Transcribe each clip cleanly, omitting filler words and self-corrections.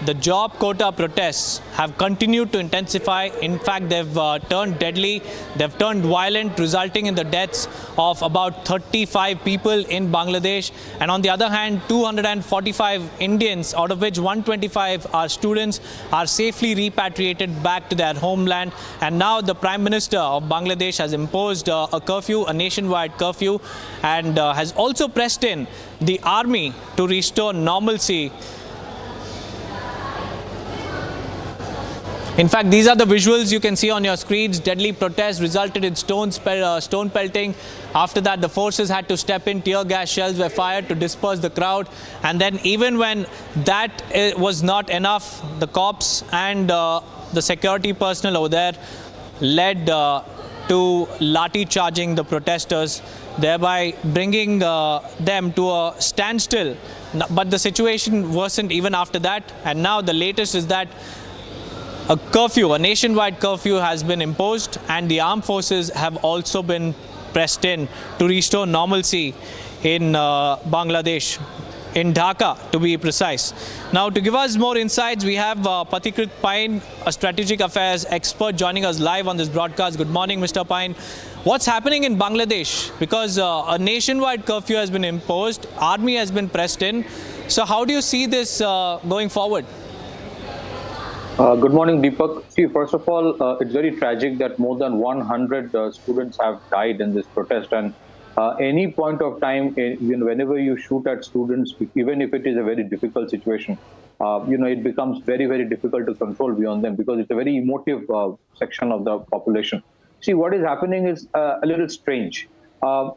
the job quota protests have continued to intensify. In fact, they've turned deadly, they've turned violent, resulting in the deaths of about 35 people in Bangladesh. And on the other hand, 245 Indians, out of which 125 are students, are safely repatriated back to their homeland. And now the Prime Minister of Bangladesh has imposed a curfew, a nationwide curfew, and has also pressed in the army to restore normalcy. In fact, these are the visuals you can see on your screens. Deadly protests resulted in stone pelting. After that, the forces had to step in. Tear gas shells were fired to disperse the crowd. And then even when that was not enough, the cops and the security personnel over there led to lathi charging the protesters, thereby bringing them to a standstill. But the situation worsened even after that. And now the latest is that a curfew, a nationwide curfew has been imposed, and the armed forces have also been pressed in to restore normalcy in Bangladesh, in Dhaka to be precise. Now, to give us more insights, we have Pathikrit Pine, a strategic affairs expert, joining us live on this broadcast. Good morning, Mr. Pine. What's happening in Bangladesh? Because a nationwide curfew has been imposed, army has been pressed in. So how do you see this going forward? Good morning, Deepak. See, first of all, it's very tragic that more than 100 students have died in this protest. And any point of time, whenever you shoot at students, even if it is a very difficult situation, it becomes very, very difficult to control beyond them, because it's a very emotive section of the population. See, what is happening is a little strange.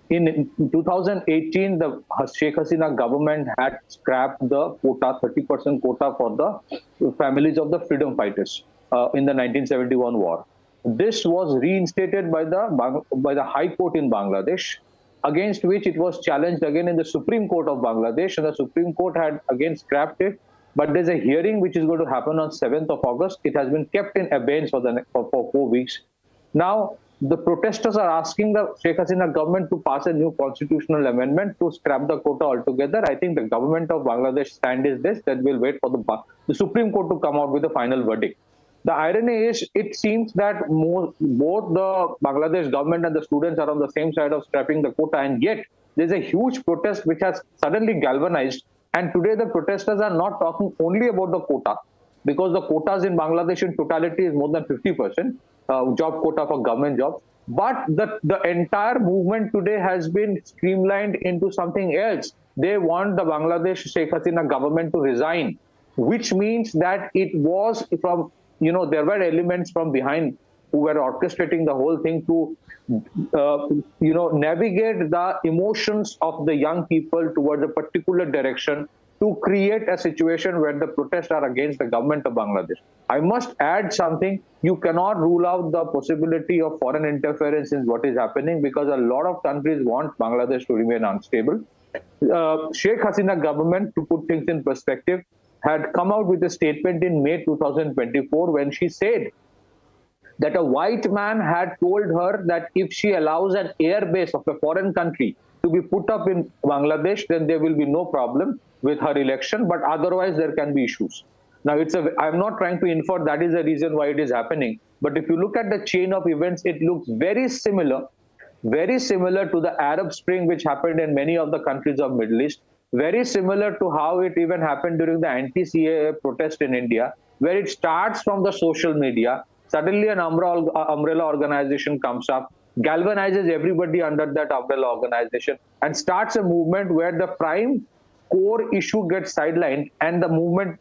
In 2018, the Sheikh Hasina government had scrapped the quota, 30% quota for the families of the freedom fighters in the 1971 war. This was reinstated by the High Court in Bangladesh, against which it was challenged again in the Supreme Court of Bangladesh, and the Supreme Court had again scrapped it. But there's a hearing which is going to happen on 7th of August. It has been kept in abeyance for 4 weeks. Now, the protesters are asking the Sheikh Hasina government to pass a new constitutional amendment to scrap the quota altogether. I think the government of Bangladesh stand is this, that we'll wait for the Supreme Court to come out with a final verdict. The irony is, it seems that both the Bangladesh government and the students are on the same side of scrapping the quota, and yet there's a huge protest which has suddenly galvanized. And today the protesters are not talking only about the quota, because the quotas in Bangladesh in totality is more than 50%. Job quota for government jobs, but the entire movement today has been streamlined into something else. They want the Bangladesh Sheikh Hasina government to resign, which means that it was from, there were elements from behind who were orchestrating the whole thing to, navigate the emotions of the young people towards a particular direction, to create a situation where the protests are against the government of Bangladesh. I must add something. You cannot rule out the possibility of foreign interference in what is happening, because a lot of countries want Bangladesh to remain unstable. Sheikh Hasina government, to put things in perspective, had come out with a statement in May 2024 when she said that a white man had told her that if she allows an air base of a foreign country to be put up in Bangladesh, then there will be no problem with her election, but otherwise there can be issues. Now, I'm not trying to infer that is the reason why it is happening, but if you look at the chain of events, it looks very similar to the Arab Spring, which happened in many of the countries of Middle East, very similar to how it even happened during the anti-CAA protest in India, where it starts from the social media. Suddenly an umbrella organization comes up, galvanizes everybody under that umbrella organization, and starts a movement where the prime core issue gets sidelined and the movement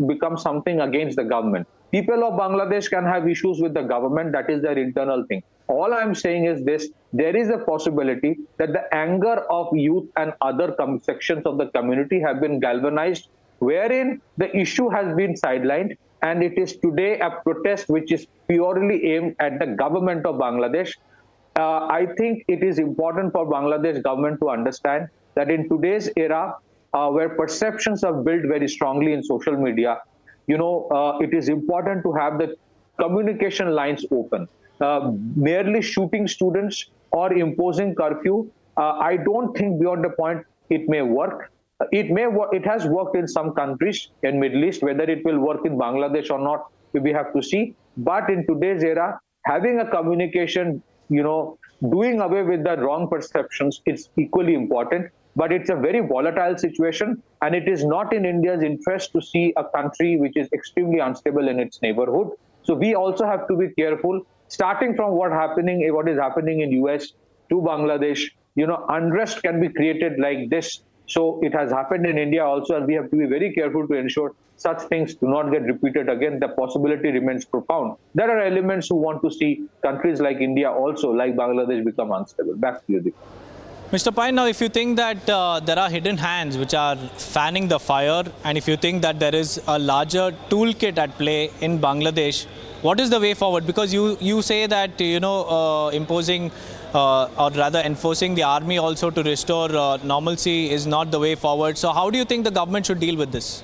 becomes something against the government. People of Bangladesh can have issues with the government. That is their internal thing. All I'm saying is this: there is a possibility that the anger of youth and other sections of the community have been galvanized, wherein the issue has been sidelined, and it is today a protest which is purely aimed at the government of Bangladesh. I think it is important for Bangladesh government to understand that in today's era, where perceptions are built very strongly in social media, it is important to have the communication lines open. Merely shooting students or imposing curfew, I don't think beyond the point it may work. It has worked in some countries in Middle East. Whether it will work in Bangladesh or not, we have to see. But in today's era, having a communication, doing away with the wrong perceptions, it's equally important. But it's a very volatile situation, and it is not in India's interest to see a country which is extremely unstable in its neighborhood. So we also have to be careful, starting from what is happening in US to Bangladesh. Unrest can be created like this. So it has happened in India also, and we have to be very careful to ensure such things do not get repeated again. The possibility remains profound. There are elements who want to see countries like India also, like Bangladesh, become unstable. Back to you, Deepak. Mr. Pine, now if you think that there are hidden hands which are fanning the fire, and if you think that there is a larger toolkit at play in Bangladesh, what is the way forward? Because you say that, imposing or rather enforcing the army also to restore normalcy is not the way forward. So how do you think the government should deal with this?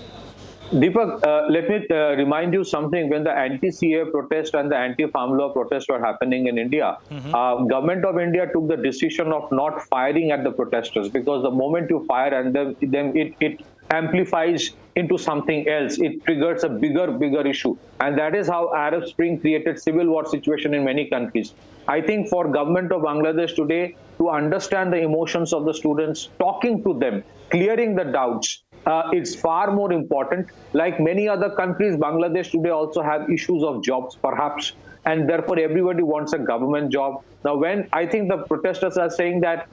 Deepak, let me remind you something. When the anti-CA protest and the anti-farm law protest were happening in India, government of India took the decision of not firing at the protesters, because the moment you fire and then it amplifies into something else. It triggers a bigger issue. And that is how Arab Spring created civil war situation in many countries. I think for government of Bangladesh today to understand the emotions of the students, talking to them, clearing the doubts, it's far more important. Like many other countries, Bangladesh today also have issues of jobs, perhaps, and therefore everybody wants a government job. Now, when I think the protesters are saying that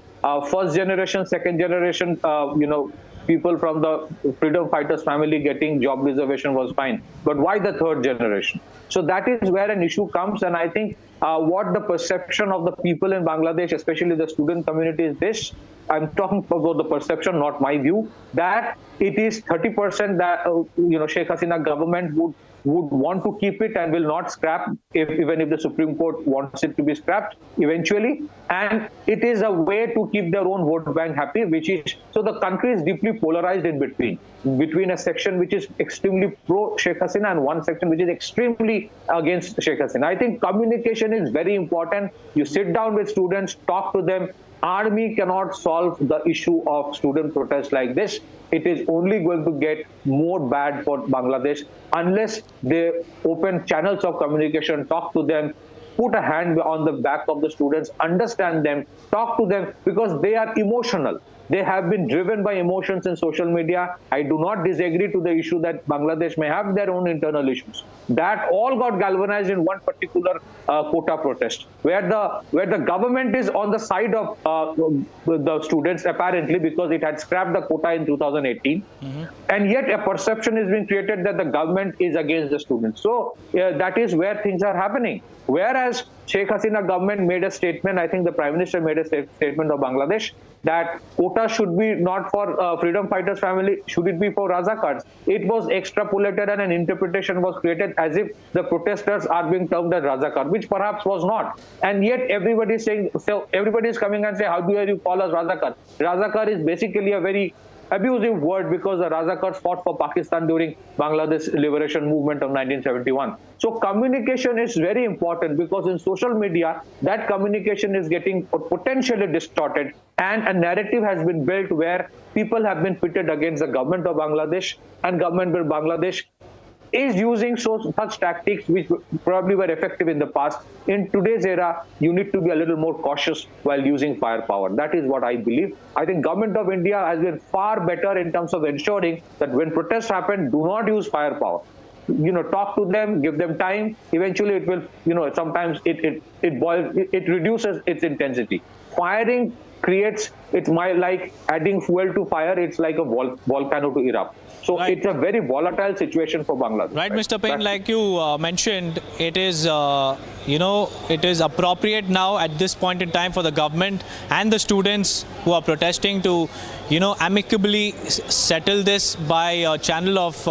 first generation, second generation, people from the freedom fighters family getting job reservation was fine, but why the third generation? So that is where an issue comes, and I think what the perception of the people in Bangladesh, especially the student community, is this. I'm talking about the perception, not my view, that it is 30% that Sheikh Hasina government would want to keep it and will not scrap, even if the Supreme Court wants it to be scrapped eventually. And it is a way to keep their own vote bank happy, which is, so the country is deeply polarized in between a section which is extremely pro Sheikh Hasina and one section which is extremely against Sheikh Hasina. I think communication is very important. You sit down with students, talk to them. Army cannot solve the issue of student protests like this. It is only going to get more bad for Bangladesh unless they open channels of communication, talk to them, put a hand on the back of the students, understand them, talk to them, because they are emotional. They have been driven by emotions in social media. I do not disagree to the issue that Bangladesh may have their own internal issues. That all got galvanized in one particular Quota protest, where the government is on the side of the students, apparently, because it had scrapped the quota in 2018. And yet a perception is being created that the government is against the students. So that is where things are happening. Whereas Sheikh Hasina government made a statement, I think the Prime Minister made a statement of Bangladesh, that quota should be not for freedom fighters family, should it be for Razakars? It was extrapolated and an interpretation was created as if the protesters are being termed as Razakar, which perhaps was not. And yet everybody is saying, so everybody is coming and say, how dare you call us Razakar? Razakar is basically a very abusive word, because the Razakars fought for Pakistan during Bangladesh liberation movement of 1971. So communication is very important, because in social media, that communication is getting potentially distorted, and a narrative has been built where people have been pitted against the government of Bangladesh, and government of Bangladesh is using such tactics which probably were effective in the past. In today's era, you need to be a little more cautious while using firepower. That is what I believe. I think government of India has been far better in terms of ensuring that when protests happen, do not use firepower. Talk to them, give them time. Eventually, it will, sometimes it reduces its intensity. Firing creates, it's like adding fuel to fire. It's like a volcano to erupt. So right. It's a very volatile situation for Bangladesh. Right, Mr. Payne, like you mentioned, it is, it is appropriate now at this point in time for the government and the students who are protesting to, amicably settle this by a channel of,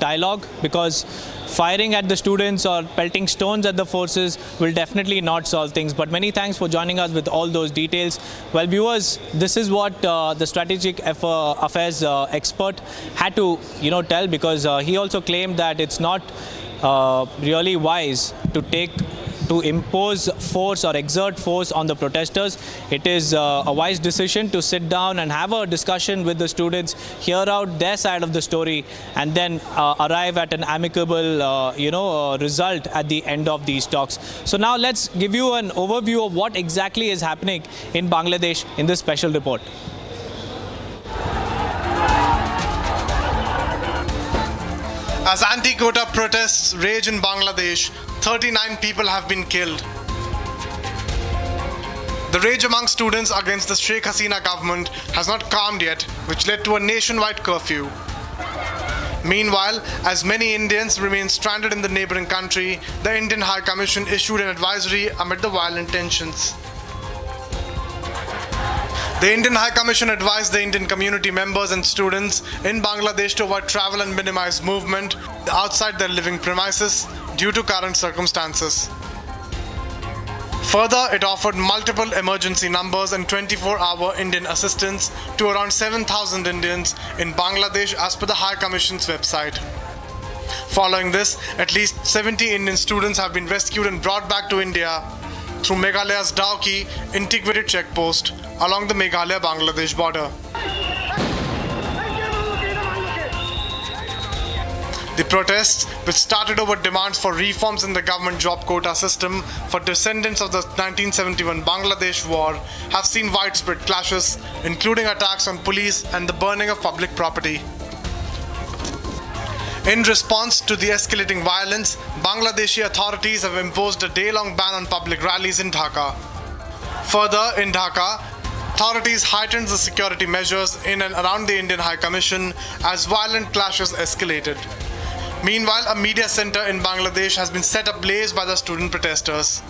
dialogue, because firing at the students or pelting stones at the forces will definitely not solve things. But many thanks for joining us with all those details. Well, viewers, this is what the strategic affairs expert had to, tell, because he also claimed that it's not really wise to take to impose force or exert force on the protesters. It is a wise decision to sit down and have a discussion with the students, hear out their side of the story, and then arrive at an amicable, result at the end of these talks. So now let's give you an overview of what exactly is happening in Bangladesh in this special report. As anti-quota protests rage in Bangladesh, 39 people have been killed. The rage among students against the Sheikh Hasina government has not calmed yet, which led to a nationwide curfew. Meanwhile, as many Indians remain stranded in the neighboring country, the Indian High Commission issued an advisory amid the violent tensions. The Indian High Commission advised the Indian community members and students in Bangladesh to avoid travel and minimize movement outside their living premises due to current circumstances. Further, it offered multiple emergency numbers and 24-hour Indian assistance to around 7,000 Indians in Bangladesh as per the High Commission's website. Following this, at least 70 Indian students have been rescued and brought back to India through Meghalaya's Dhaka integrated checkpost along the Meghalaya-Bangladesh border. The protests, which started over demands for reforms in the government job quota system for descendants of the 1971 Bangladesh war, have seen widespread clashes, including attacks on police and the burning of public property. In response to the escalating violence, Bangladeshi authorities have imposed a day-long ban on public rallies in Dhaka. Further, in Dhaka, authorities heightened the security measures in and around the Indian High Commission as violent clashes escalated. Meanwhile, a media center in Bangladesh has been set ablaze by the student protesters.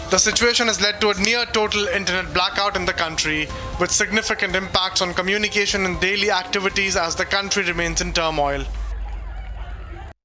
The situation has led to a near-total internet blackout in the country, with significant impacts on communication and daily activities as the country remains in turmoil.